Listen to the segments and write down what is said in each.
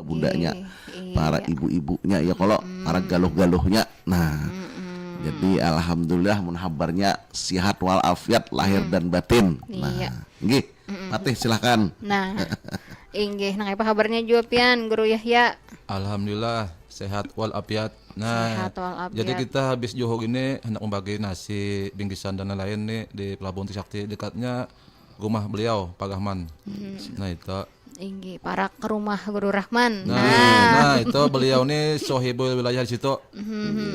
bunda-bundanya, para Iya. ibu-ibunya ya kalau para galuh-galuhnya. Nah, jadi alhamdulillah mun habarnya sihat walafiat lahir dan batin. Iya. Nah, nggih. Patih silakan. Nah, inggih nah apa kabarnya juga pian Guru Yahya? Alhamdulillah sehat walafiat. Nah, Sehat walafiat. jadi kita habis Johor ini hendak membagi nasi, bingkisan dan lain-lain nih di Pelabuhan Trisakti dekatnya rumah beliau Pak Rahman. Nah itu. Inggih, para ke rumah Guru Rahman. Nah, itu beliau nih sohibul wilayah di situ.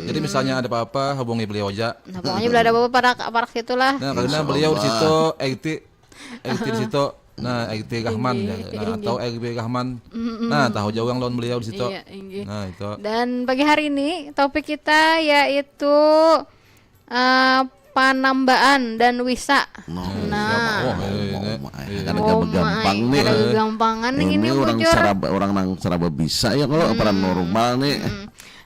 Jadi misalnya ada apa-apa hubungi beliau aja. Nah, pokoknya bila ada bapak para situlah. Nah, karena beliau di situ Egti di situ. Nah, Egti Rahman ya. Nah, atau Egti Rahman. Nah, tahu jauh yang lawan beliau di situ. Iya, inggih. Nah, itu. Dan pagi hari ini topik kita yaitu Panambaan dan Wisa. Nah, Kan gampang nih. ada gampangan nih Ini ini orang bocor. orang nang seraba bisa ya kalau paranormal nih.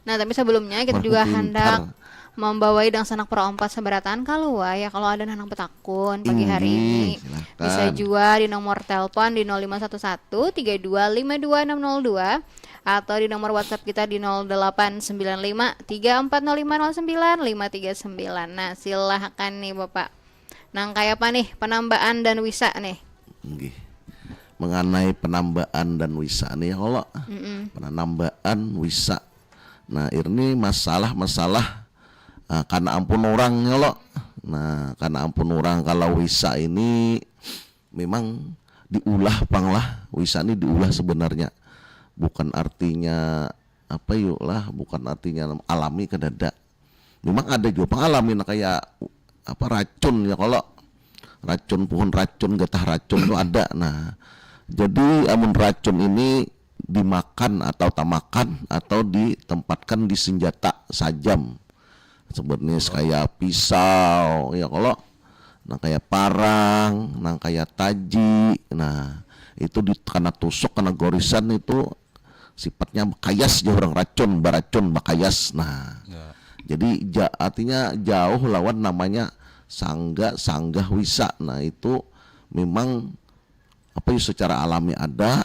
Nah, tapi sebelumnya kita juga Pintar. hendak membawai dan sanak perompat seberatan kalau ya kalau ada nanang petakun pagi hari ini silakan. bisa juga di nomor telepon di 0511 3252 atau di nomor WhatsApp kita di 0895 340509 539. Nah, silahkan nih Bapak. Nang kayak apa nih penambahan dan Wisa nih? Nggih. Mengenai penambahan dan wisa nih ya kalau penambahan wisa. Nah, ini masalah-masalah karena ampun orang ya lo. Nah, karena ampun orang kalau wisa ini memang diulah panglah. Wisa ini diulah sebenarnya. Bukan artinya apa yuk lah, bukan artinya alami kedada. Memang ada juga pengalaman kayak apa racun ya kalau racun pohon racun getah racun itu ada. Nah, jadi amun racun ini dimakan atau tamakan atau ditempatkan di senjata sajam sebenarnya kayak pisau ya kalau nah kayak parang nah kayak taji. Nah itu karena tusuk karena gorisan itu sifatnya bakayas dia orang racun baracun bakayas. Nah jadi artinya jauh lawan namanya sanggah wisa. Nah itu memang apa ya secara alami ada,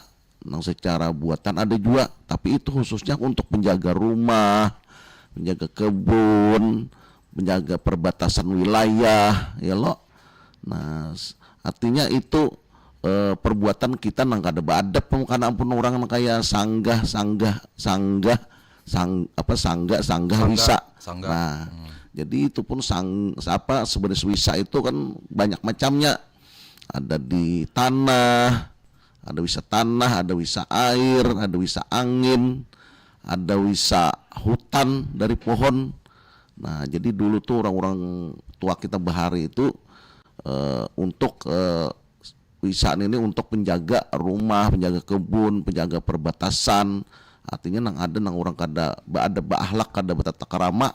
secara buatan ada juga, tapi itu khususnya untuk penjaga rumah, penjaga kebun, penjaga perbatasan wilayah, ya lo. Nah, artinya itu perbuatan kita nang kada badap karena ampun orang nang kayak sanggah wisa. Nah, jadi itu pun sebenarnya wisa itu kan banyak macamnya. Ada di tanah, ada wisa tanah, ada wisa air, ada wisa angin, ada wisa hutan dari pohon. Nah, jadi dulu tuh orang-orang tua kita bahari itu untuk wisa ini untuk penjaga rumah, penjaga kebun, penjaga perbatasan. Artinya nang orang kada ada baahlak, kada bertata krama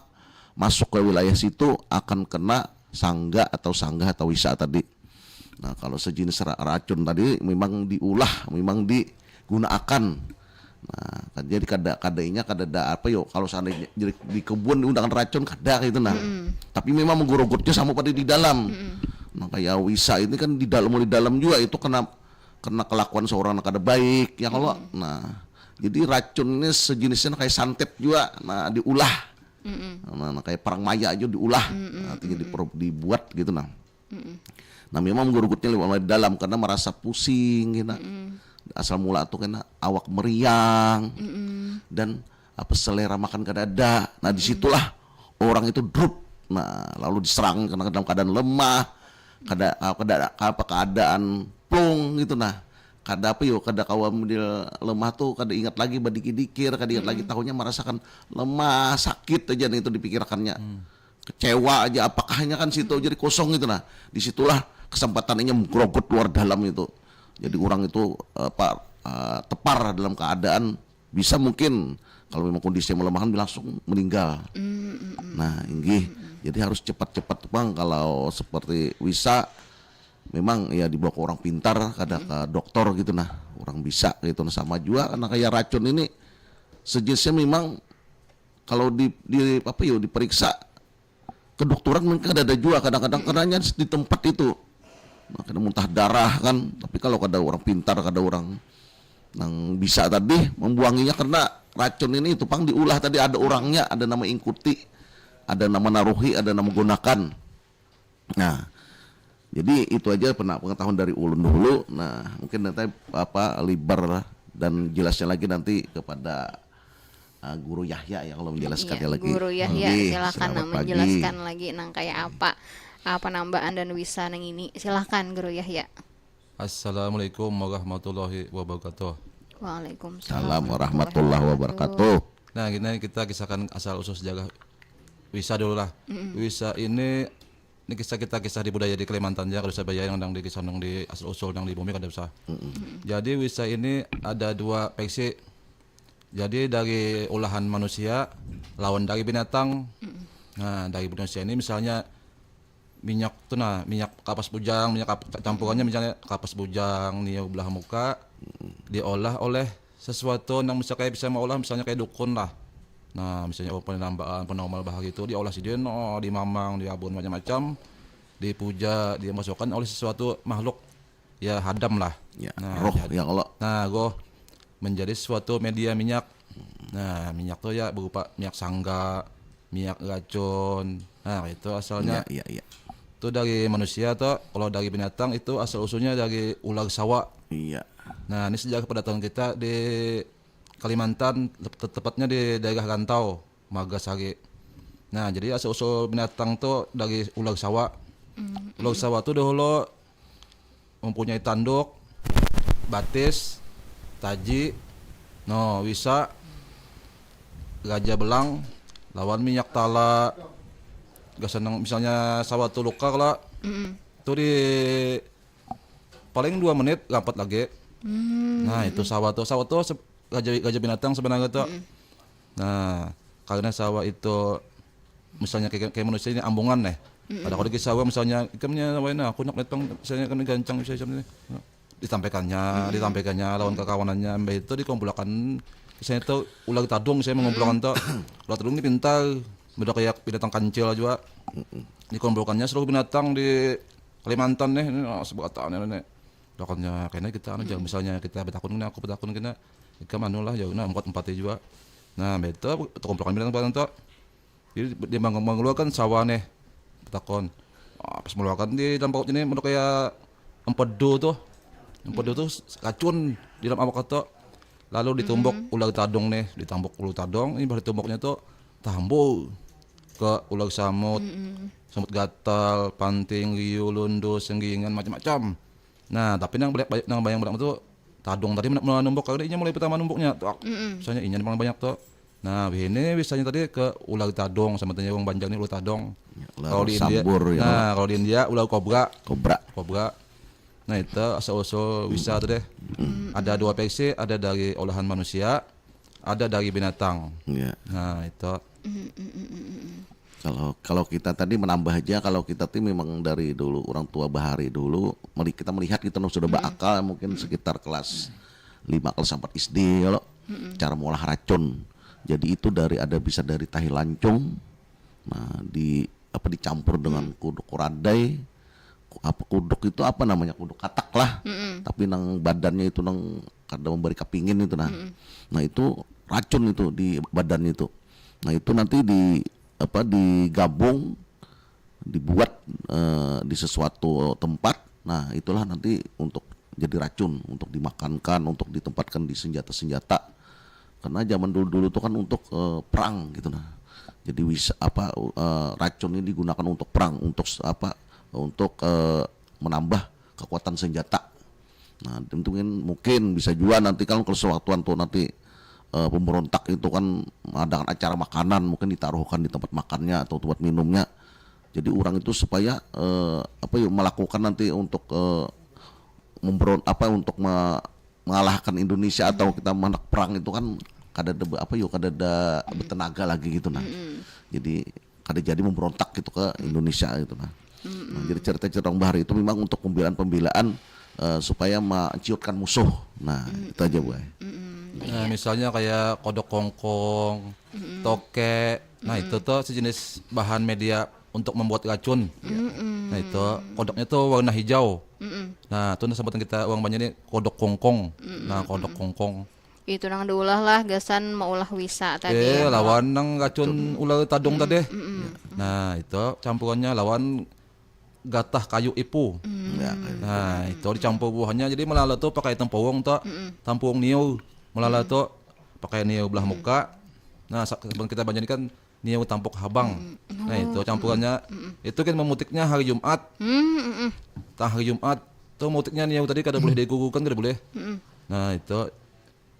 masuk ke wilayah situ akan kena sanggah atau wisa tadi. Nah, kalau sejenis racun tadi memang diulah, memang digunakan. Nah, jadi kadainya kada apa yo kalau seandainya di kebun diundangkan racun kada gitu nah. Tapi memang menggorogotnya sama pada di dalam. Nah, kayak wisa ini kan di dalam juga itu kena kelakuan seorang yang kada baik ya kalau. Nah, jadi racun ini sejenisnya kayak santet juga. Nah, diulah. Nah, kayak perang maya aja diulah. Artinya dibuat gitu nah. Nah, memang menggurugutnya lewat dalam karena merasa pusing gitu. Asal mula tuh kena awak meriang dan apa selera makan kada ada. Nah, disitulah orang itu drop. Nah, lalu diserang karena dalam keadaan lemah, keadaan plong gitu nah. Kada apa yo kada kawam dia lemah tuh kada ingat lagi badikir-dikir, kada ingat lagi tahunya merasakan lemah, sakit aja nih itu dipikirkannya. Kecewa aja apakahnya kan situ jadi kosong gitu nah. Disitulah kesempatannya menggerogot luar dalam itu. Jadi orang itu tepar dalam keadaan bisa mungkin kalau memang kondisinya melemahkan langsung meninggal. Nah, inggih. Jadi harus cepat-cepat Bang kalau seperti wisa memang ya dibawa ke orang pintar, kada ke dokter gitu nah. Orang bisa gitu nah sama juga karena kayak racun ini sejenisnya memang kalau diperiksa kedokteran mungkin ada juga kadang-kadang karenanya di tempat itu. Nah, kada muntah darah kan, tapi kalau kada orang pintar, kada orang Nang bisa tadi membuanginya karena racun ini itu pang diolah tadi ada orangnya, ada nama ingkuti, ada nama naruhi, ada nama gunakan. Nah, jadi itu aja pengetahuan dari ulun dulu. Nah, mungkin nanti Libar dan jelasnya lagi nanti kepada Guru Yahya yang kalau menjelaskannya Iya, lagi. Guru Yahya silakan selamat pagi. menjelaskan lagi nang kayak apa penambahan dan wisa nang ini. Silakan Guru Yahya. Assalamualaikum warahmatullahi wabarakatuh. Waalaikumsalam Salam warahmatullahi wabarakatuh. Nah, gini kita kisahkan asal usul sejarah Wisa dulu lah. Wisa ini kisah di budaya di Kalimantan ya, kalau saya bayar yang di kisah yang di asal usul yang di bumi kan bisa. Jadi Wisa ini ada dua versi. Jadi dari olahan manusia lawan dari binatang. Nah, dari manusia ini misalnya minyak tuh, nah minyak kapas bujang, campurannya misalnya kapas bujang nih belah muka diolah oleh sesuatu yang bisa mengolah misalnya kayak dukun lah. Nah, misalnya penambahan penormal bahari itu diolah si deno, dimamang, diabun macam-macam, dipuja, dia masukkan oleh sesuatu makhluk ya hadam lah. Ya, Nah, roh yang Allah. Nah, goh menjadi suatu media minyak. Nah, minyak tuh ya berupa minyak sangga, minyak racun. Nah, itu asalnya Iya. itu dari manusia atau kalau dari binatang itu asal usulnya dari ular sawa. Iya. Nah, ini sejak kedatangan kita di Kalimantan, tepatnya di daerah Rantau, Magasari. Nah, jadi asal usul binatang tuh dari ular sawa. Ular sawa tuh dahulu mempunyai tanduk, batis, taji, wisa, gajah belang, lawan minyak tala. Gak seneng misalnya sawah tuh luka lah, tuh di paling 2 menit lampat lagi. Nah, itu sawah tuh gajah binatang sebenarnya tuh. Nah, karena sawah itu misalnya kayak manusia ini ambungan nih. Pada kalau di sawah misalnya ikamnya sawahnya aku nak netang misalnya kan gancang misalnya ditampaikannya lawan kekawanannya, mbak itu dikumpulkan misalnya itu ular tadung saya mengumpulkan tuh. Ular tadung ini pintar, beda kayak binatang kancil juga. Dikumpulkannya seluruh binatang di Kalimantan nih, sebuah tahun nih. Dokternya kayaknya kita jangan misalnya kita betakun ini aku betakun kena ikam lah jauh empat juga. Nah, betul kumpulkan binatang tuh. Jadi dia mengeluarkan sawah nih betakon. Pas mengeluarkan di dalam paut ini menurut kayak empedu tuh. Empedu tuh racun di dalam awak tuh. Lalu ditumbuk ular tadung nih, ditambuk ular tadung, ini baru ditumbuknya tuh tambul ke ular samut, samut gatal, panting, riu, lundus, senggingan, macam-macam. Nah, tapi yang bayang itu tadung tadi mulai numbuk, kalau ini mulai pertama numbuknya, misalnya ini paling banyak tuh. Nah, ini biasanya tadi ke ular tadung, sama tanya yang banjang ini ular tadung. Kalau di India, kalau di India ular kobra. Nah, itu asal-usul Wisa tuh deh. Ada 2 versi, ada dari olahan manusia, ada dari binatang. Iya. Nah, itu. Kalau kita tadi menambah aja, kalau kita tuh memang dari dulu orang tua bahari dulu kita melihat kita sudah berakal mungkin sekitar kelas 5 kelas 4 SD kalau cara mengolah racun. Jadi itu bisa dari tahi lancung. Nah, dicampur dengan kuduk koradai. Kuduk itu apa namanya? Kuduk katak lah. Tapi nang badannya itu nang kada memberi kepingin itu nah. Nah, itu racun itu di badan itu. Nah, itu nanti digabung dibuat di sesuatu tempat. Nah, itulah nanti untuk jadi racun, untuk dimakankan, untuk ditempatkan di senjata-senjata. Karena zaman dulu tuh kan untuk perang gitu nah. Jadi racun ini digunakan untuk perang, untuk menambah kekuatan senjata. Nah, mungkin bisa juga nanti kalau sewaktu tuh nanti pemberontak itu kan mengadakan acara makanan, mungkin ditaruhkan di tempat makannya atau tempat minumnya. Jadi orang itu supaya melakukan nanti untuk untuk mengalahkan Indonesia atau kita menang perang itu kan kada ada bertenaga lagi gitu nah. Jadi kada jadi memberontak gitu ke Indonesia gitu nah. Nah, jadi cerita-cerita orang bahari itu memang untuk pembelaan supaya menciutkan musuh. Nah, itu aja Bu. Nah, misalnya kayak kodok kongkong, toke. Nah, itu tuh sejenis bahan media untuk membuat racun. Nah itu kodoknya tuh warna hijau. Nah itu sebutan kita orang Banjar ini kodok kongkong. Nah kodok kongkong. Itu nang diulah lah gasan mau ulah wisa tadi. Ya, Lawan nang racun ular tadung tadi. Nah itu campurannya lawan gatah kayu ipu. Nah itu dicampur buahnya jadi melala tuh pakai tempurung tuh, tampung niu. Melala tuh pakai niu belah muka. Nah sebelum kita Banjar ini kan niu tampuk habang. Nah itu campurannya itu kan memutiknya hari Jumat. Hari Jumat tuh mutiknya niu tadi kada boleh digugukan, kada boleh. Nah itu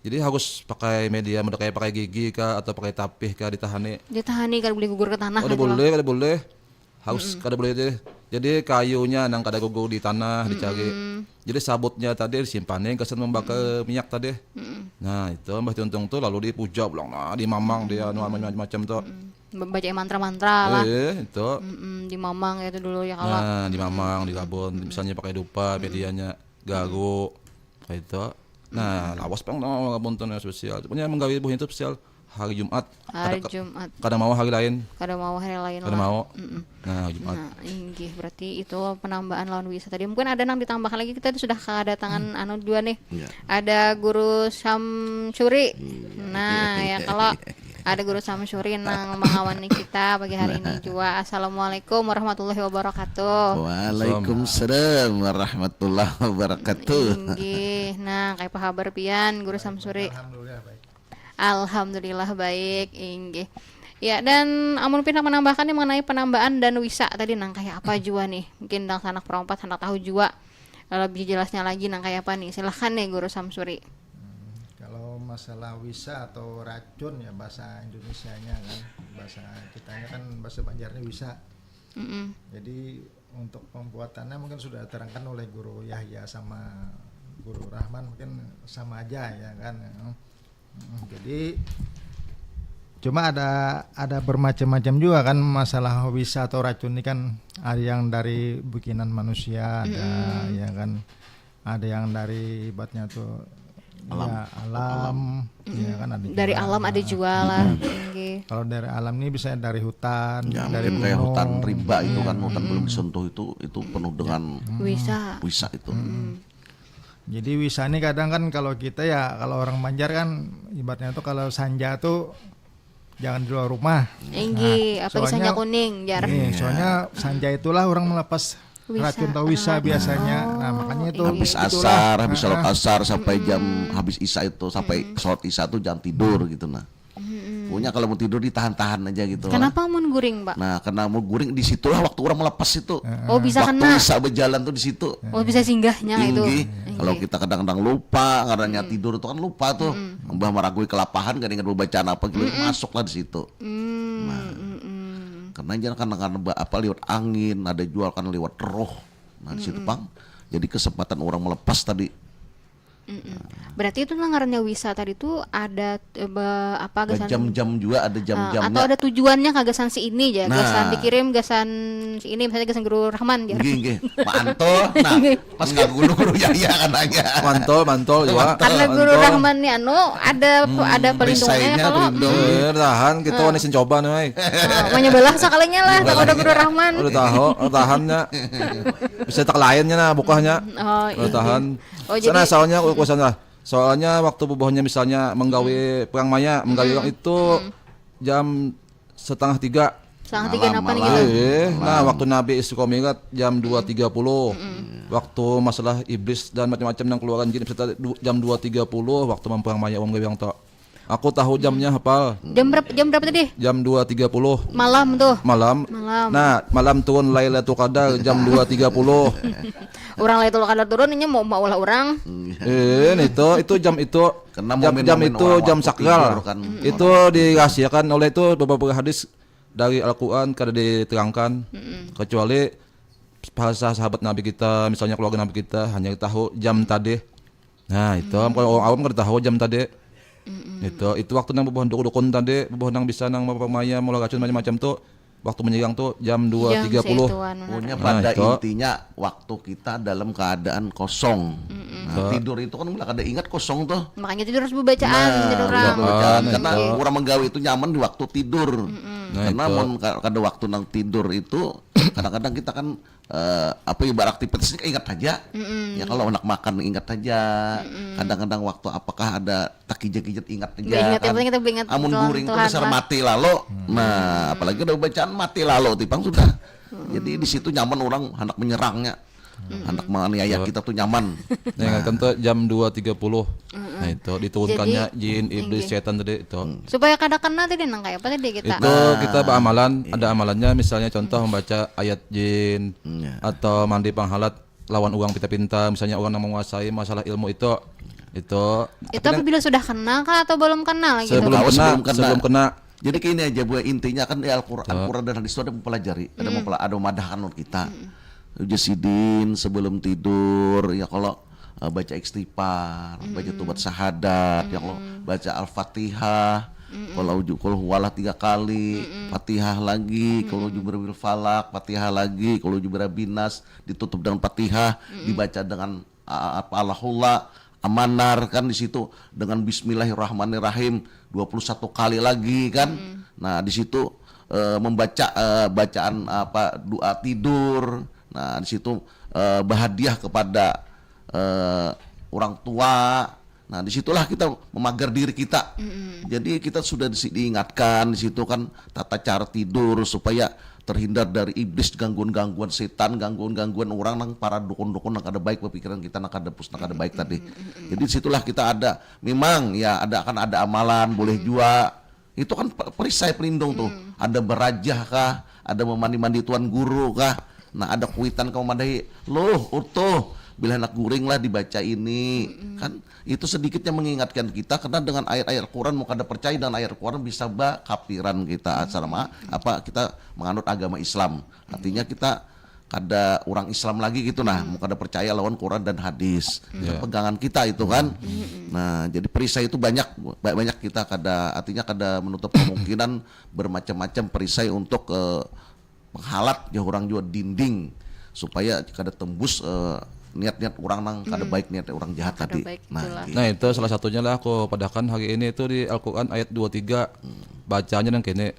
jadi harus pakai media, kayak pakai gigi kah atau pakai tapih kah ditahani. Ditahani kan boleh gugur ke tanah. Kada boleh, kada boleh. Harus kada boleh deh. Jadi kayunya nang kada gugur di tanah dicari. Jadi sabutnya tadi disimpanin kesan membakar minyak tadi. Nah itu Mbah Tuntung tuh lalu dipuja pulang, nah dimamang dia macam-macam tuh. Baca mantra-mantra lah. Itu. Di mamang itu dulu ya kalau. Nah dimamang, digabun, misalnya pakai dupa, medianya garu, kayak itu. Nah lawas pang no gabun tuh spesial. Punya menggawe buah itu spesial hari Jumat. Hari Jumat. Kada mau hari lain. Kada mau hari lain Kada lah. mau. Nah Jumat. Nah, inggih berarti itu penambahan lawan wisa tadi. Mungkin ada nang ditambahkan lagi, kita sudah kedatangan anu dua nih. Ada guru Samsuri. Nah, ya kalau ada guru Samsuri nang mengawani kita pagi hari ini juga. Assalamualaikum warahmatullahi wabarakatuh. Waalaikumsalam warahmatullahi wabarakatuh. Inggih. Nah, kayak apa kabar pian guru Samsuri? Alhamdulillah baik. Alhamdulillah baik, inggih. Ya, dan amun pindah menambahkan nih mengenai penambahan dan wisa tadi nang kayak apa jua nih? Mungkin dang sanak perompat sanak tahu jua. Lebih jelasnya lagi nang kayak apa nih? Silahkan nih Guru Samsuri. Kalau masalah wisa atau racun ya bahasa Indonesianya kan, bahasa kitanya kan bahasa Banjarnya wisa. Jadi untuk pembuatannya mungkin sudah terangkan oleh Guru Yahya sama Guru Rahman, mungkin sama aja ya kan. Jadi cuma ada bermacam-macam juga kan masalah wisa atau racun ini kan, ada yang dari bikinan manusia, ada ya kan, ada yang dari ibaratnya tuh alam. Ya kan, ada Dari juga. alam ada jual lah. Inggih. Kalau dari alam ini bisa dari hutan, Ya, dari mungkin kayak gunung. hutan rimba itu kan, hutan belum disentuh itu penuh dengan Wisa. wisa itu. Jadi wisa ini kadang kan kalau kita ya, kalau orang Banjar kan ibaratnya tuh kalau sanja tuh jangan di luar rumah. Inggih, apalagi soalnya- sanja kuning, jar. Soalnya sanja itulah orang melepas Wisa. racun atau wisa biasanya. Nah makanya itu Habis asar, habis sholat asar sampai jam habis isya itu sampai sholat isya tuh jangan tidur gitu nah. Punya kalau mau tidur ditahan-tahan aja gitu. Kenapa mun guring, Pak? Nah, karena mau guring di situlah waktu orang melepas itu. Oh, bisa Waktu kena. isya berjalan tuh di situ. Oh, bisa singgahnya itu. Tinggi. Kalau kita kadang-kadang lupa, karena tidur itu kan lupa tuh. Mbah Maragui kelapahan kan ingat bacaan apa gitu, masuklah di situ. Karena jangan kadang-kadang apa lewat angin, ada jual kan lewat roh. Nah, di situ Pang. Jadi kesempatan orang melepas tadi. Berarti itu ngarannya wisa tadi tuh ada apa Ada gasan jam-jam juga, ada atau jam-jamnya. ada tujuannya kagasan si ini ya, Nah. gasan dikirim gasan si ini misalnya gasan Guru Rahman ya. Nggih. Manto. Nah, pas ka guru-guru Yahya kan nanya. Mantol juga. Karena Guru Rahman nih anu ada pelindungnya Perisainya kalau pelindung. Tahan kita wanisin coba nih. mau nyebelah sekalinya lah kalau ada Guru Rahman. Udah tahannya. Bisa tak lainnya nah bukahnya. Oh, Udah tahan. Oh, Sana jadi- soalnya soalnya waktu bubuhnya misalnya menggawe perang maya, menggawe orang itu jam 2:30. Setengah tiga Malam, apa nih malam. gitu. Nah waktu Nabi Isra Mi'raj jam 2:30. Waktu masalah iblis dan macam-macam yang keluaran jin jam 2:30 waktu memperang maya orang gawe yang tok. Aku tahu jamnya hafal. Jam berapa tadi? Jam 2:30 Malam tuh. malam. Malam. Nah, malam turun Lailatul Qadar jam 2:30. Orang Lailatul Qadar turun ini mau ulah orang. Itu jam itu Karena jam momen-momen itu orang jam waktu sakral. tidur kan. Itu dirahasiakan oleh itu beberapa hadis dari Al-Qur'an kada diterangkan. Kecuali bahasa sahabat Nabi kita, misalnya keluarga Nabi kita hanya tahu jam tadi. Nah, itu kalau orang awam kada tahu jam tadi. Itu waktu nang bebohon dukun tadi, bebohon nang bisa nang maya mulai racun macam-macam tuh waktu menyerang tuh jam 2:30. Pokoknya Nah, pada itu. intinya waktu kita dalam keadaan kosong. Nah, tidur itu kan mulai kada ingat kosong tuh. Makanya tidur harus bacaan jadi orang. bacaan. Nah, Karena itu. orang menggawe itu nyaman di waktu tidur. Karena kada waktu nang tidur itu kadang-kadang kita kan ibarat aktivitasnya ingat aja. Ya kalau anak makan ingat aja. Kadang-kadang waktu apakah ada tak kijat-kijat ingat aja. Ingat, kan. yang penting kita ingat Amun Tuhan, guring Tuhan dasar lah. mati lalu. Nah, apalagi udah bacaan mati lalu tipang sudah. Jadi di situ nyaman orang hendak menyerangnya. Hendak menganiaya kita tuh nyaman. Nah, ingatkan tuh jam 2.30. Nah, itu diturunkannya jin, iblis, setan tadi itu. Supaya kada kena tadi nang kayak apa tadi kita. Itu kita beramalan, ada amalannya misalnya contoh membaca ayat jin atau mandi panghalat lawan uang pinta-pinta, misalnya orang yang menguasai masalah ilmu itu. Itu apabila sudah kena kah atau belum kena lagi? Sebelum kena. Jadi kini aja buat intinya kan di Al-Quran dan hadis itu ada mempelajari, ada memadahkan kita. Jasidin sebelum tidur, ya kalau baca istighfar, baca tobat syahadat, ya kalau baca Al-Fatihah, kalau huwalah 3 kali, Fatihah lagi, kalau Jubrabil Falak, Fatihah lagi, kalau Jubrabil Nas ditutup dengan Fatihah, dibaca dengan Allahullah, Amanar kan di situ dengan Bismillahirrahmanirrahim 21 kali lagi kan. Nah, di situ membaca bacaan doa tidur. Nah, di situ berhadiah kepada orang tua. Nah, disitulah kita memagar diri kita. Jadi kita sudah diingatkan di situ kan tata cara tidur supaya terhindar dari iblis, gangguan-gangguan setan, gangguan-gangguan orang nang para dukun-dukun nang kada baik pemikiran kita nang kada pus nang kada baik tadi. Jadi disitulah kita ada memang ya akan ada amalan boleh jua. Itu kan perisai pelindung tuh. Ada berajah kah? Ada memandi-mandi tuan guru kah? Nah, ada kuitan kau madahi loh utuh bila anak guring lah dibaca ini kan itu sedikitnya mengingatkan kita karena dengan ayat-ayat Quran mau kada percaya dan ayat Quran bisa kafiran kita sama kita menganut agama Islam, artinya kita kada orang Islam lagi gitu nah mau kada percaya lawan Quran dan hadis itu pegangan kita itu kan. Nah, jadi perisai itu banyak kita artinya kada menutup kemungkinan bermacam-macam perisai untuk menghalat ya orang juga dinding supaya kada tembus niat-niat orang nang kada baik niat orang jahat tadi. Nah, itu salah satunya lah aku padakan hari ini itu di Al-Qur'an ayat 23 bacanya nang kene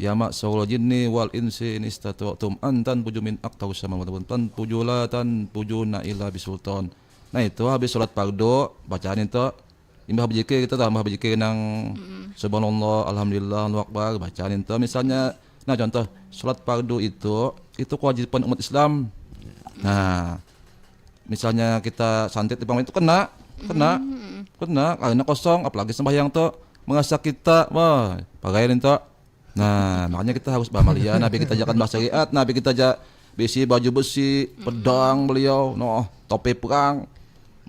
ya ma'syarul jinni wal insi in istata'tum an tanfuju min aqtaris samawati wal ardi pujulatan pujuna illa bisultan. Nah, itu habis salat fardu bacaan itu imbah berzikir kita tambah berzikir nang subhanallah alhamdulillah Allahu akbar bacaan itu misalnya. Nah, contoh salat fardu itu kewajiban umat Islam. Nah, misalnya kita santet di pamit itu kena karena kosong apalagi sembahyang tuh mengasah kita wah pagain itu. Nah, makanya kita harus beramalia. Nabi kita ajarkan bahasa syariat, Nabi kita ajar besi baju besi, pedang beliau, topi perang.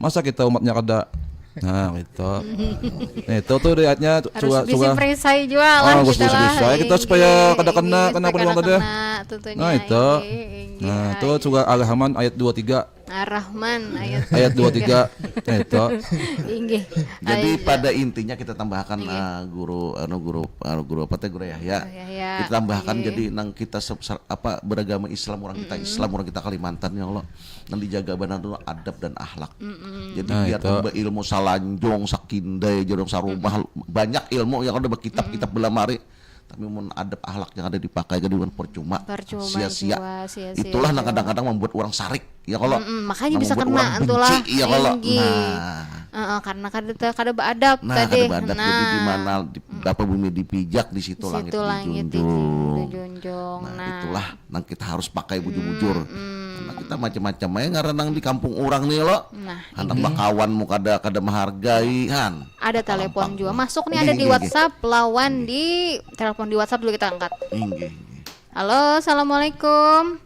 Masa kita umatnya kada. Nah, itu. Nah, itu tuh ayatnya harus bisa perisai jual lah kita supaya kada kena peluang tadi. Nah, itu. Nah, itu juga Ar-Rahman ayat 23. Ar-Rahman ayat 23. Nah, itu. Jadi pada intinya kita tambahkan guru apa teh guru Yahya. Kita tambahkan jadi nang kita beragama Islam orang kita Kalimantan ya Allah. Nang dijaga benar dulu adab dan akhlak. Jadi biar ilmu salanjong sakindai jorong sarumah banyak ilmu yang ada kitab-kitab belamari. Tapi mun adab akhlak yang ada dipakai jadi percuma sia-sia. Itulah yang kadang-kadang membuat orang sarik ya kalau makanya bisa kena itulah ya kalau karena kada beradab tadi. Jadi di mana dapat bumi dipijak di situ langit dijunjung. Nah, itulah yang kita harus pakai bujur-bujur. Karena kita macam-macam aja ngaranang di kampung orang nih lo. Anak bakawanmu kada menghargai kan. Ada telepon juga masuk nih ada di WhatsApp lawan di telepon di WhatsApp dulu kita angkat. Halo, assalamualaikum.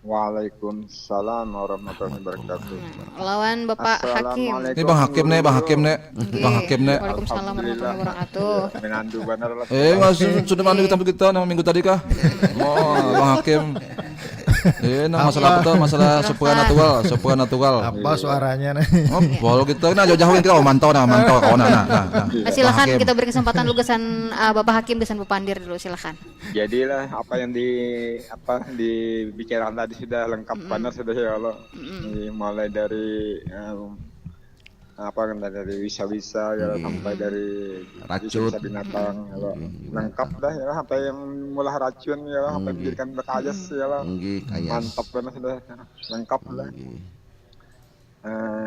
Waalaikumsalam warahmatullahi wabarakatuh. Lawan Bapak Hakim. Ini Bang Hakim nih. Waalaikumsalam warahmatullahi wabarakatuh. Menandu benar lah. Sudah mandu kita minggu tadi kah? Bang Hakim. Masalah apa tuh? Masalah supernatural. Apa suaranya nih? Kalau kita jauh-jauhin kita mantau kawan. Silakan kita beri kesempatan dulu kesan Bapak Hakim kesan Bapak Pandir dulu silakan. Jadilah apa yang dibicarakan tadi sudah lengkap benar sudah ya Allah. Mulai dari apa kan dari wisa-wisa ya sampai dari Racun. wisa binatang ya lengkap dah ya sampai yang mulah racun ya sampai menjadikan bekas ya Nggih, kayas. mantap banget sudah lengkap lah. Nggih.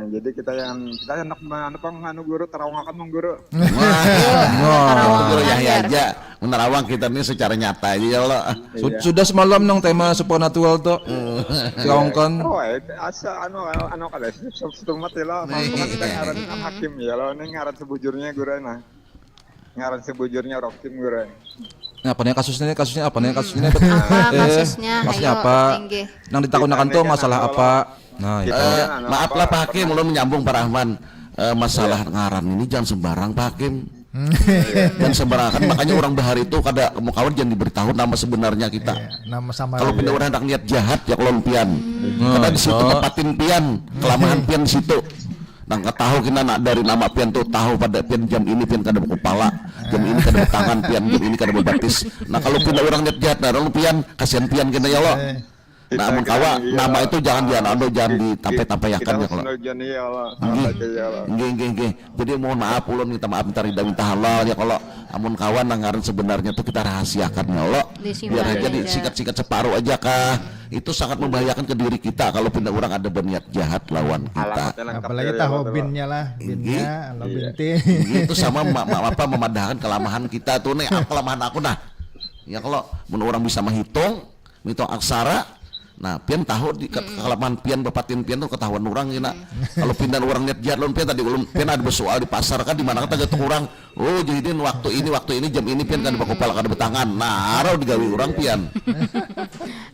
Jadi kita enak anu guru terawangakan mong guru. Wah, Guru Yahya aja menerawang kita ini secara nyata aja ya Allah. Sudah semalam nang tema supernatural tuh. Diongkon. Oh, asa anu kada setumat ya lah. Kita ngaran hakim ya lo, ini ngaran sebujurnya guru nah. Ngaran sebujurnya Rokim guru. Nah, apa nih kasusnya apa nih kasusnya? Apa kasusnya? Kasusnya Ayo, apa? tinggi. Nang ditakunakan tuh masalah apa? Nah, itu. Maaflah Pak Hakim, ulun menyambung Pak Rahman. Masalah ngaran ini jangan sembarang Pak Hakim. Jangan sembarang kan makanya orang bahari itu kada mau kawan jangan diberitahu nama sebenarnya kita. Nama sama Kalau pindah orang hendak niat jahat ya kelon pian. Karena di situ tepatin pian, kelamahan pian di situ. Nang tahu kita nak dari nama pian tuh tahu pada pian jam ini pian kada kepala, jam ini kada tangan pian, jam ini kada batis. Nah kalau pindah orang niat jahat, nah orang pian kasihan pian kena ya Allah. Nah, amun kawa nama itu jangan jangan ditampai-tampaikan ya kalau. Nggih. Jadi mohon maaf ulun minta maaf minta halal ya kalau amun kawan nangaran sebenarnya itu kita rahasiakan ya Allah. Biar aja disikat-sikat separuh aja kah. Itu sangat membahayakan ke diri kita kalau pindah orang ada berniat jahat lawan kita. apalagi tahu binnya lah, binnya lo binti. Itu sama memadahkan kelamahan kita tuh nih kelamahan aku nah. Ya kalau mun orang bisa menghitung aksara. Nah, pian tahu di kelemahan pian bapatin pian tuh ketahuan orang ya nak. Kalau pindah orang niat jahat lawan pian tadi ulun pian ada bersoal di pasar kan di mana kata gatung orang. Oh, jadi waktu ini jam ini pian kan bakopal kada betangan. Nah, arau digawe orang pian.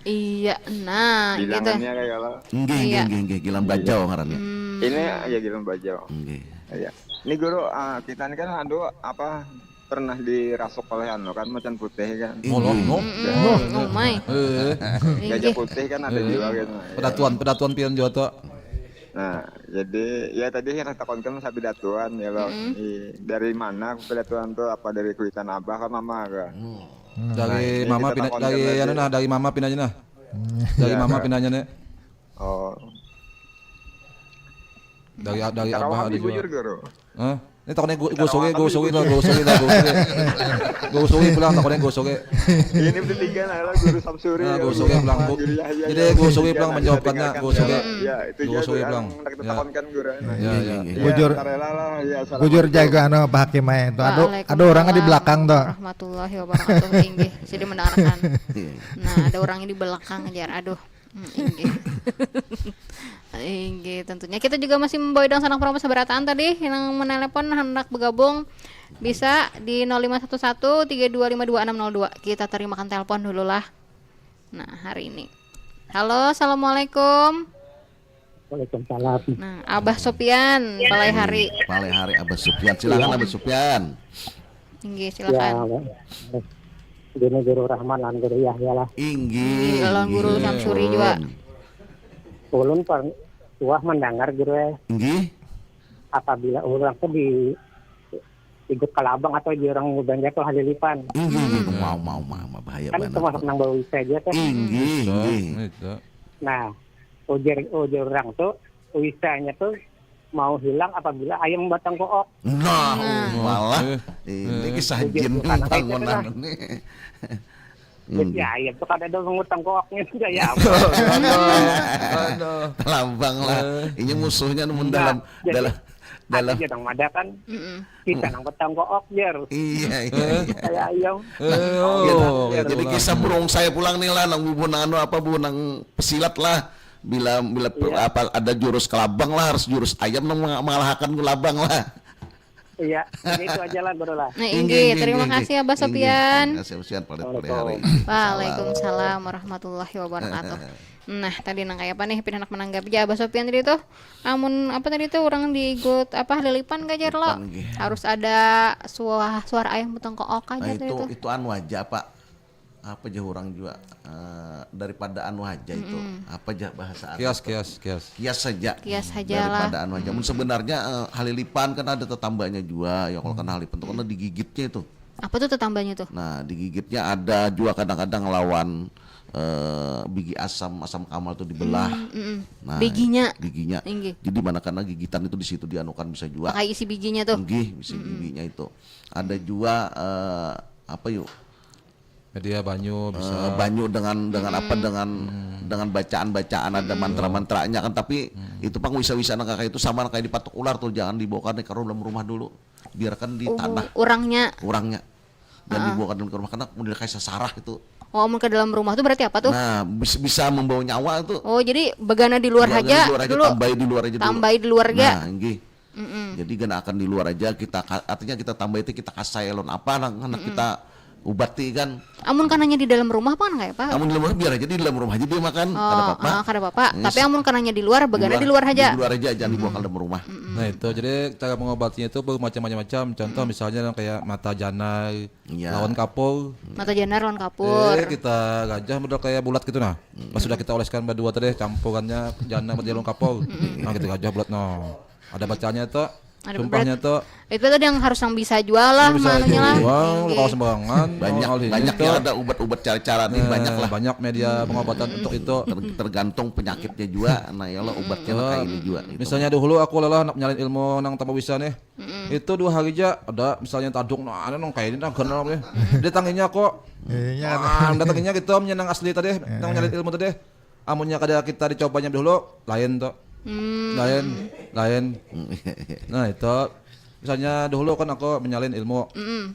Iya, nah gitu. Bilangannya kayak lo. Nggih, Gilang Bajau ngarannya. Ini ya Gilang Bajau. Nggih. Iya. Ini guru kita ini kan pernah dirasuk oleh kan macan putih kan. Oh my. Gajah putih kan ada juga gitu. Pedatuan pian juga tuh. Nah, jadi ya tadi yang takon kan sapi datuan ya lo. Dari mana pedatuan tuh apa dari kuitan abah kan mama kan? Dari mama pindah dari mama pindahnya nah. Dari mama pindahnya nih. Oh. Dari Tarawang abah ada bujur juga. guru. Hah? Ini takutnya gosoge pulang takutnya gosoge. Ini bertiga lah guru Samsuri. Nah, gosoge pulang bu. Jadi gosoge pulang menjawabkannya gosoge. Ya, itu gosoge pulang. Kita takonkan guru. Bujur jaga Pak Hakim itu. Ada orangnya di belakang tuh. Warahmatullahi wabarakatuh. Tinggi. Jadi mendengarkan. Nah, ada orangnya di belakang aja. Aduh. Inggi tentunya kita juga masih membawa sanak promo seberataan tadi yang menelepon hendak bergabung bisa di 051132522602. Kita terimakan telepon dulu lah. Nah, hari ini. Halo, assalamualaikum. Waalaikumsalam. Nah, Abah Sopian, Balai Hari. Balai Hari Abah Supyan. Silakan Abah Supyan. Inggi, silakan. Gini Guru Rahman lan Guru Yahya lah. Inggi. Lawan Guru Samsuri juga. Ulun wah mendengar Guru Inggi. apabila orang tuh ikut kalabang atau di orang Banjar tuh halilipan. Inggi. Mau bahaya Kan banget. termasuk nang bawa wisa aja teh. Inggi. Nah, ujar orang tuh wisanya tuh mau hilang apabila ayam batang kook. Nah, malah ini kisah jin bangunan ini. Jadi ayam tuh kan ada ngutang kooknya juga ya. Lambang lah. Ini musuhnya namun dalam. Ada yang ada kan kita nang batang kook jer. Iya. Kayak ayam. Jadi kisah burung saya pulang nih lah nang bunang bunang pesilat lah. Bila apa ada jurus kelabang lah harus jurus ayam mengalahkan kelabang lah. Iya, itu aja lah Guru lah. Nah, Inggi, terima kasih Abah Sopian. Terima kasih Sopian pada hari. Waalaikumsalam warahmatullahi wabarakatuh. Nah, tadi nang kayak apa nih pinanak menanggapi Abah Sopian tadi tuh. Amun apa tadi tuh orang diikut apa lilipan gajar lo. Harus ada suara ayam butang kook aja tadi tuh. Itu anu aja Pak. Apa aja orang juga daripada anu aja itu apa aja bahasa Kias saja lah daripada anu aja. Sebenarnya halilipan kan ada tetambanya juga ya kalau kan halilipan itu karena digigitnya itu. Apa tuh tetambanya tuh? Nah digigitnya ada juga kadang-kadang lawan biji asam kamal itu dibelah. Nah, Bijinya. bijinya. Inggih. Jadi mana karena gigitan itu di situ dianukan bisa juga. Pakai isi bijinya tuh. Nggih, bisa giginya itu. Ada juga apa yuk? Media banyu bisa. Banyu dengan apa dengan bacaan-bacaan ada mantra-mantranya kan, tapi itu pang wisa-wisa kayak itu sama kayak dipatok ular tuh, jangan dibawakan ke dalam rumah dulu. Biarkan di tanah Urangnya. Jangan dibawa ke dalam rumah karena udah kayak sesarah itu. Oh, amun ke dalam rumah tuh berarti apa tuh? Nah, bisa membawa nyawa itu. Oh, jadi begana di luar Jangan aja di luar aja, dulu. tambahi di luar aja dulu. Tambahi di luar aja. Nah, nggih. Jadi gana akan di luar aja kita artinya kita tambah itu kita kasih elon apa anak kita ubati kan. Amun kananya di dalam rumah apa enggak ya, Pak? Kamu di dalam rumah biar aja di dalam rumah aja dia makan. Kada Oh, apa-apa. kada apa-apa. Yes. Tapi amun kananya di luar, begana di luar aja. Di luar aja jangan dibawa ke dalam rumah. Nah itu jadi cara mengobatinya itu bermacam-macam. Contoh misalnya kayak mata jana, Iya. lawan kapur. Mata janar lawan kapur. Kita gajah udah kayak bulat gitu nah. Pas sudah kita oleskan berdua tadi campurannya jana sama lawan kapur. Nah kita gajah bulat no. Ada bacanya tuh. Ada Sumpahnya tuh. Itu tadi yang harus yang bisa jual lah, Bisa manunya lah. jual kalau sembarangan. Banyak ya ada obat-obat cara-cara nih banyak lah. Banyak media pengobatan untuk itu. Tergantung penyakitnya juga. Nah, ya Allah obatnya kayak ini juga gitu. Misalnya dulu aku lelah nak nyalin ilmu nang tambah bisa nih. Itu 2 hari aja ada misalnya tadung nah ada nong kayak ini nang kenal nih. Dia tanginya kok. Iya. Datanginya gitu menyenang asli tadi nang nyalin ilmu tadi. Amunnya kada kita dicobanya dulu lain tuh. Lain. Nah itu misalnya dulu kan aku menyalin ilmu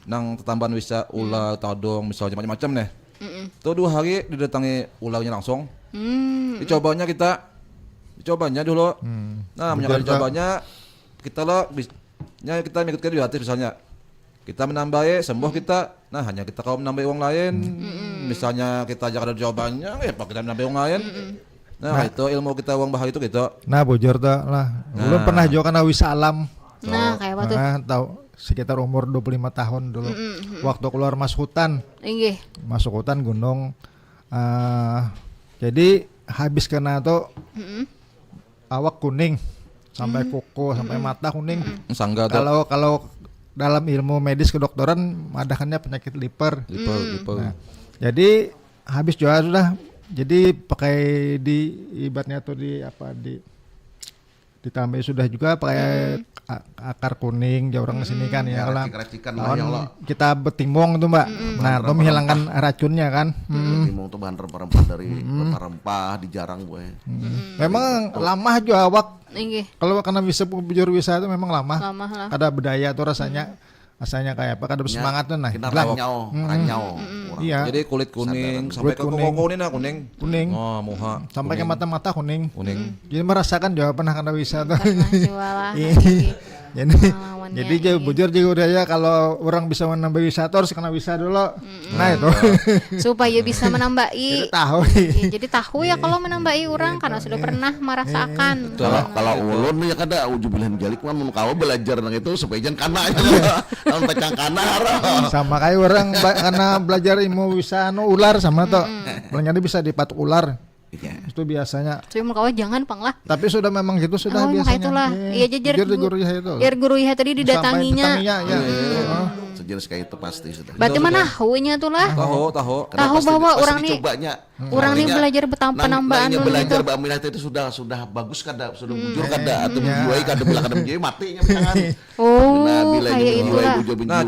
nang tetamban bisa ular tadung misalnya macam-macam nih. Tuh 2 hari didatangi ularnya langsung. Dicobanya dulu. Nah, menyalin cobanya kita lah kita mengikutkan di hati misalnya. Kita menambahi sembuh kita. Nah, hanya kita kalau menambah uang lain. Misalnya kita jangan ada jawabannya, ya pak kita menambah uang lain. Nah, itu ilmu kita uang bahaya itu gitu. Nah, bujur tuh lah. Belum pernah juga karena wisa alam. Nah, kayak apa tuh? Tahu sekitar umur 25 tahun dulu. Waktu keluar masuk hutan. Inggih. Masuk hutan gunung. Jadi habis kena tuh awak kuning sampai kuku sampai mata kuning. Sangga tuh. Kalau dalam ilmu medis kedokteran adakannya penyakit liver. Liver. Nah, jadi habis juga sudah. Jadi pakai di ibaratnya tuh ditambah sudah juga pakai akar kuning jauh orang kesini kan ya kalau Racik-racikan lah ya Allah. kita betimbang tuh Mbak. Nah, itu menghilangkan racunnya kan. Timbang tuh bahan rempah-rempah dari rempah-rempah dijarang boy. Memang lama juga awak. Inggih. Kalau karena bisa bujur bisa itu memang lama. Lama lah. Ada budaya tuh rasanya kayak apa? Kada bersemangat tuh nah. Kita Lah, ranyau. iya. Jadi kulit kuning sampai ke kuning. kuku kuning. Kuning. Oh, muha. Sampai ke mata-mata kuning. Kuning. Jadi merasakan juga pernah karena bisa tuh. Pernah jual lah. Jadi Pengalamannya, jadi iya. bujur juga udah ya kalau orang bisa menambah wisata harus kena bisa dulu. Nah itu. Supaya bisa menambahi. Jadi tahu. Ya, jadi tahu ya kalau menambahi orang karena sudah pernah merasakan. Kalau ulun ya kada ujubilan jalik mah mun kawa belajar nang itu supaya jangan kana aja. Lawan pecang kana Sama kayak orang karena belajar ilmu wisata ular sama tuh. Jadi bisa dipatuk ular. Iya. Itu biasanya. Tapi mau kawan jangan pang lah. Tapi sudah memang gitu sudah Oh, biasanya. makanya itulah. Iya, jajar guru ya itu. Biar guru ya tadi didatanginya. Sampai petaninya, ya. Sejenis kayak itu pasti sudah. Berarti mana tahunya tuh lah. Tahu. Tahu bahwa orang nih dicobanya. orang nih belajar penambahan Nangnya dulu belajar gitu. Mbak Aminah itu sudah bagus kada, sudah bujur kada atau menjuai kada bila kada menjuai matinya jangan. Oh, Nah, bila kayak itulah. Nah,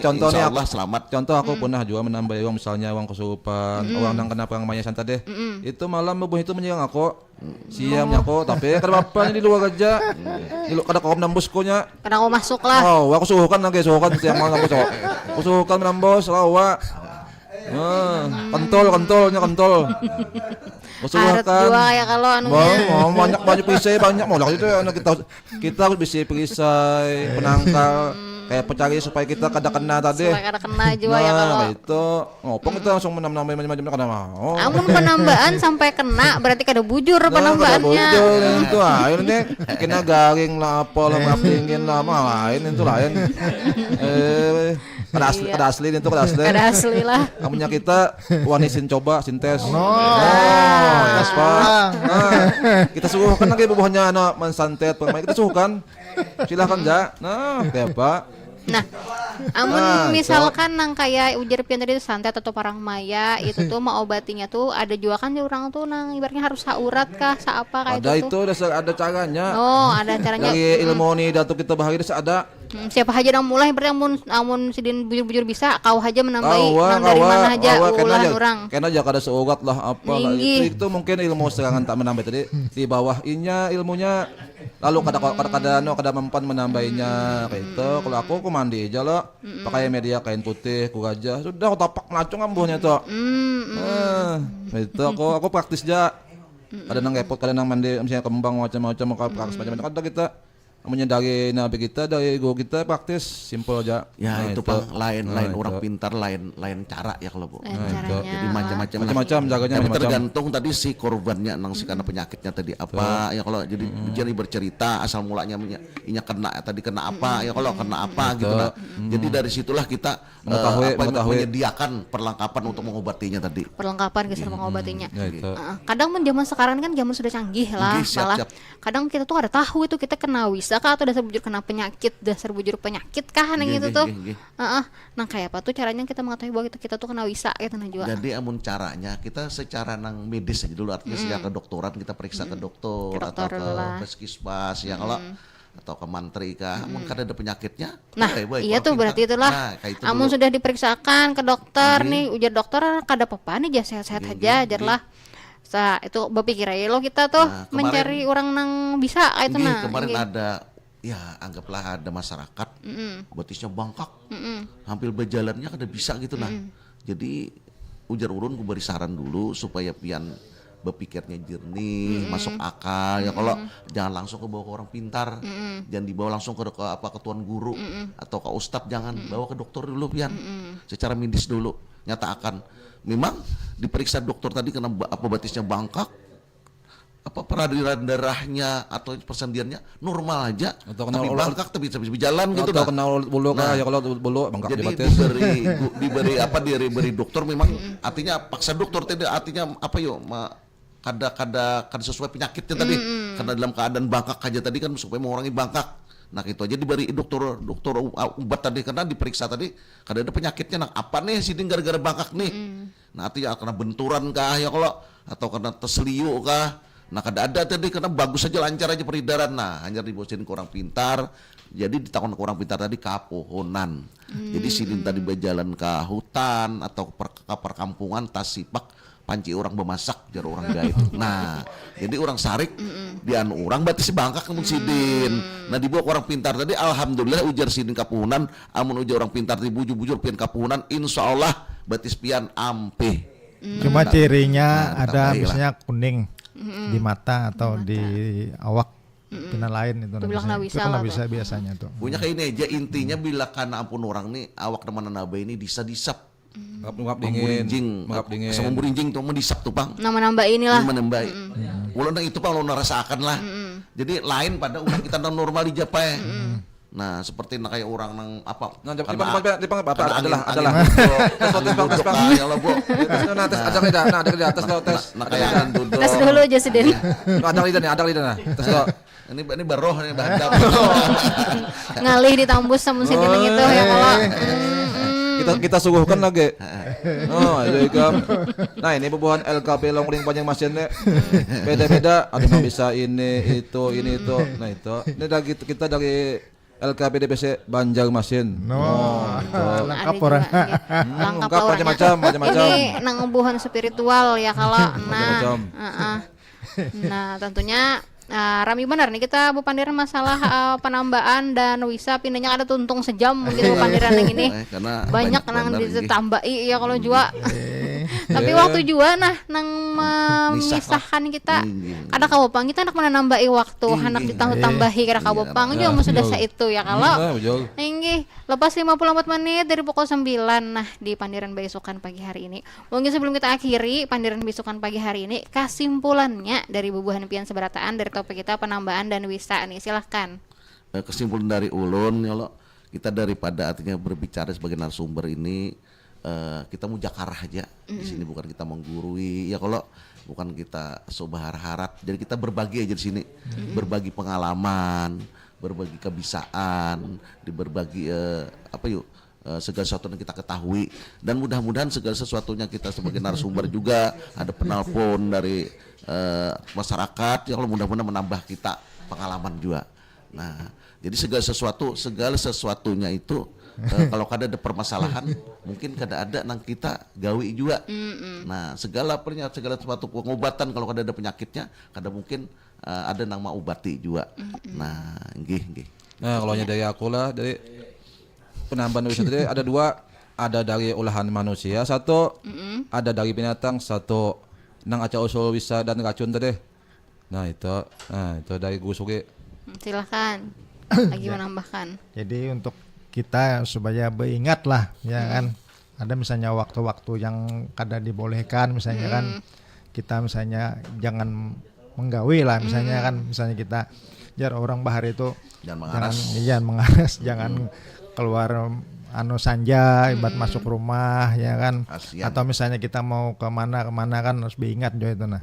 contohnya insya aku Allah selamat. Contoh aku pernah juga menambah uang misalnya uang kesurupan, uang nang kena perang maya santai deh. Itu malam bubuh itu menyerang aku. Siamnya aku, tapi kada apa di luar aja. Di luar kada kau menembus konya. Karena aku masuk lah. Oh, aku suhukan lagi, suhukan siang malam aku cowok. Aku suhukan menembus lawa. Kentol. Aku Harus suhukan. jual ya kalau anunya. Banyak perisai banyak mau lah itu anak kita harus bisa perisai penangkal kayak pencari supaya kita kada kena tadi. Supaya kada kena juga ya kalau. Nah, itu ngopong kita langsung menambah macam-macam kada mau. Amun penambahan sampai kena berarti kada bujur penambahannya. Itu lain nih kena garing lah apa lah mapingin lah lain itu lain. Kada asli itu kada asli. Kada asli lah. Kamunya kita wanisin coba sintes. Tes Pak. Kita suhukan lagi bubuhnya anak mensantet pemain kita suhukan. Silakan ja. Nah, kayak Pak. Nah, misalkan nang kayak ujar pian tadi santet atau parang maya itu tuh mau obatinya tuh ada juga kan di orang tuh nang ibaratnya harus saurat kah, saapa kayak Ada itu tuh. ada caranya. Oh, ada caranya. Dari ilmu nih datuk kita bahagia ada. Siapa aja yang mulai berarti amun sidin bujur-bujur bisa kau aja menambahi nang dari mana aja ulahan orang. Kena aja kada seurat lah apa lah itu mungkin ilmu serangan tak menambah tadi di bawah inya ilmunya lalu kada mempan menambahinya kayak itu. Kalau aku mandi aja lo pakai media kain putih ku aja sudah aku tapak ngacung ambuhnya tuh. Itu aku praktis aja. Kadang repot kadang mandi misalnya kembang macam-macam praktis macam-macam kadang kita menyadari nabi kita dari ego kita praktis simpel aja. Ya Nah, itu Bang, lain orang pintar lain cara ya kalau Bu. Caranya. Jadi macam-macam jaganya tapi macam-macam. tergantung tadi si korbannya nang si karena penyakitnya tadi apa ya kalau jadi bercerita asal mulanya inya kena apa ya kalau kena apa gitu nah. Jadi dari situlah kita menyediakan perlengkapan untuk mengobatinya tadi. Perlengkapan geser mengobatinya. Ya, itu. Kadang zaman sekarang kan zaman sudah canggih lah, Canggih, siap, malah siap. kadang kita tuh ada tahu itu kita kena wisa kah atau dasar bujur kena dasar bujur penyakit kah yang gitu tuh. Nah kayak apa tuh caranya kita mengetahui bahwa kita tuh kena wisa gitu nah juga. Jadi amun caranya kita secara nang medis aja dulu artinya secara kedokteran kita periksa ke dokter atau ke puskesmas ya kalau atau ke mantri kah amun kada ada penyakitnya. Nah iya tuh berarti itulah amun sudah diperiksakan ke dokter nih ujar dokter kada apa-apa nih aja sehat-sehat aja ajarlah. Itu berpikir aja lo kita tuh mencari orang nang bisa itu nah. Kemarin ada ya anggaplah ada masyarakat betisnya bangkak hampir berjalannya kada bisa gitu nah. Jadi ujar urun gue beri saran dulu supaya pian berpikirnya jernih, masuk akal ya kalau jangan langsung ke bawa ke orang pintar, jangan dibawa langsung ke tuan guru atau ke ustadz, jangan bawa ke dokter dulu pian, secara medis dulu nyatakan memang diperiksa dokter tadi karena apa batisnya bangkak, apa peradilan darahnya atau persendiannya normal aja, atau tapi bangkak tapi bisa berjalan gitu atau kena bulu ya kalau bulu bangkak jadi di batis. diberi dokter memang artinya paksa dokter tidak artinya apa yo kada sesuai penyakitnya tadi karena dalam keadaan bangkak aja tadi kan supaya mengurangi bangkak. Nah itu aja diberi dokter obat tadi karena diperiksa tadi kada ada penyakitnya nah apa nih sini gara-gara bangkak nih. Nah artinya karena benturan kah ya kalau atau karena terseliuk kah. Nah kada ada tadi karena bagus aja lancar aja peredaran. Nah hanya dibosin ke orang pintar. Jadi ditakon ke orang pintar tadi kapohonan. Jadi sidin tadi berjalan ke hutan atau ke perkampungan tasipak panci orang bemasak jar orang gaib. Nah, jadi orang sarik dian orang berarti si bangkak namun sidin. Nah, dibawa ke orang pintar tadi alhamdulillah ujar sidin kapuhunan, amun ujar orang pintar tadi bujur-bujur pian kapuhunan insyaallah berarti pian ampe. Cuma cirinya ada misalnya kuning di mata atau di awak. Pina lain itu kena bisa biasanya tuh. Punya kayak ini aja intinya bila karena ampun orang nih awak teman nabe ini disap Ngap dingin. Sama berinjing tuh mendisap tuh Bang. Nambah inilah. Menambah. Ulang itu Bang lo rasakan lah. Jadi lain pada orang kita normal di Japai. Nah, seperti kayak orang nang apa? Nah, di adalah. Kalau Bu. Nah, tes ada lidah. Nah, ada di atas lo tes. Nah, kayak duduk. Tes dulu aja Sidin. Ada lidah nah. Tes lo. Ini baroh ini bahan Ngalih ditambus sama Sidin gitu ya kalau. Kita suguhkan lagi. Oh, itu ikam. Nah, ini bubuhan LKP Longring panjang mesin nih. Beda-beda, ada yang bisa ini itu. Nah, itu. Ini dari kita dari LKP DPC Banjarmasin. Lengkap orang. Lengkap macam-macam. Ini nangbuhan spiritual ya kalau. Macam-macam. Nah, tentunya rami benar nih kita berpandiran masalah penambahan dan wisa pindahnya ada tuntung sejam gitu berpandiran yang ini banyak nang ditambahi ya kalau jua tapi waktu jua nang memisahkan kita kada kabopang kita anak mana nambahi waktu anak ditambahi kada kabopang juga sudah itu ya kalau ini lepas 54 menit dari pukul 9 nah di pandiran besokan pagi hari ini mungkin sebelum kita akhiri pandiran besokan pagi hari ini kesimpulannya dari bubuhan pian seberataan dari topik kita penambahan dan wisa nih silahkan. Kesimpulan dari ulun ya lo kita daripada artinya berbicara sebagai narasumber ini kita mau jakarah aja di sini bukan kita menggurui ya kalau bukan kita sobar harap jadi kita berbagi aja di sini berbagi pengalaman berbagi kebisaan, di berbagi segala sesuatu yang kita ketahui, dan mudah-mudahan segala sesuatunya kita sebagai narasumber juga ada penelpon dari masyarakat yang mudah-mudahan menambah kita pengalaman juga. Nah, jadi segala sesuatunya itu kalau kada ada permasalahan mungkin kada ada nang kita gawi juga. Nah, segala sesuatu pengobatan kalau kada ada penyakitnya kada mungkin ada nang maobati juga. Nah, nggih. Nah, kalau dari aku lah, dari penambahan wisata tadi ada 2, ada dari olahan manusia, 1 ada dari binatang, 1 nang aca usul wisata dan racun tadi. Nah itu dari Gusugi. Silakan lagi menambahkan. Jadi untuk kita supaya beringat lah ya kan, ada misalnya waktu-waktu yang kada dibolehkan misalnya kan, kita misalnya jangan menggawi lah misalnya kan, misalnya kita jar orang bahar itu jangan mengaras, jangan keluar sanja ibarat masuk rumah ya kan. Kasian. Atau misalnya kita mau kemana kan harus diingat juga itu nah.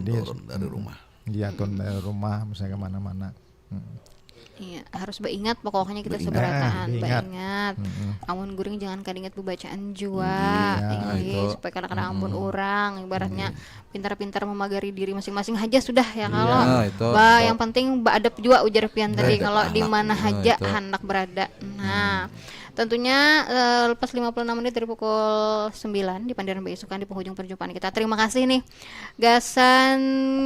Jadi turun dari rumah. Iya, turun dari rumah misalnya kemana-mana. Iya, harus beringat pokoknya kita seberataan, beringat. Amun guring jangan kadingat bacaan jua, supaya kadang-kadang ampun orang, ibaratnya pintar-pintar memagari diri masing-masing aja sudah ya kalau. Yang penting adab jua ujar pian tadi kalau di mana aja hendak berada. Nah, tentunya lepas 56 menit dari pukul 9 di Pandiran Beisukan di penghujung perjumpaan kita. Terima kasih nih Gasan,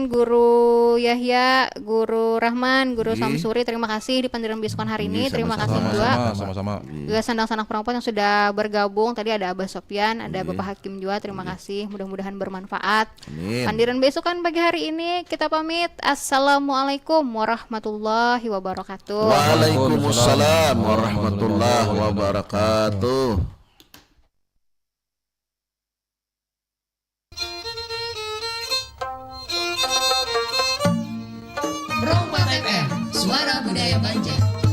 Guru Yahya, Guru Rahman, Guru Samsuri. Terima kasih di Pandiran Beisukan hari ini. Terima kasih juga sama-sama. Gasan dan sanak perempuan yang sudah bergabung. Tadi ada Abah Sofyan, ada Bapak Hakim juga. Terima kasih. Mudah-mudahan bermanfaat. Pandiran Beisukan pagi hari ini kita pamit. Assalamualaikum warahmatullahi wabarakatuh. Waalaikumsalam warahmatullahi wabarakatuh. Pro 4 FM, suara budaya Banjar.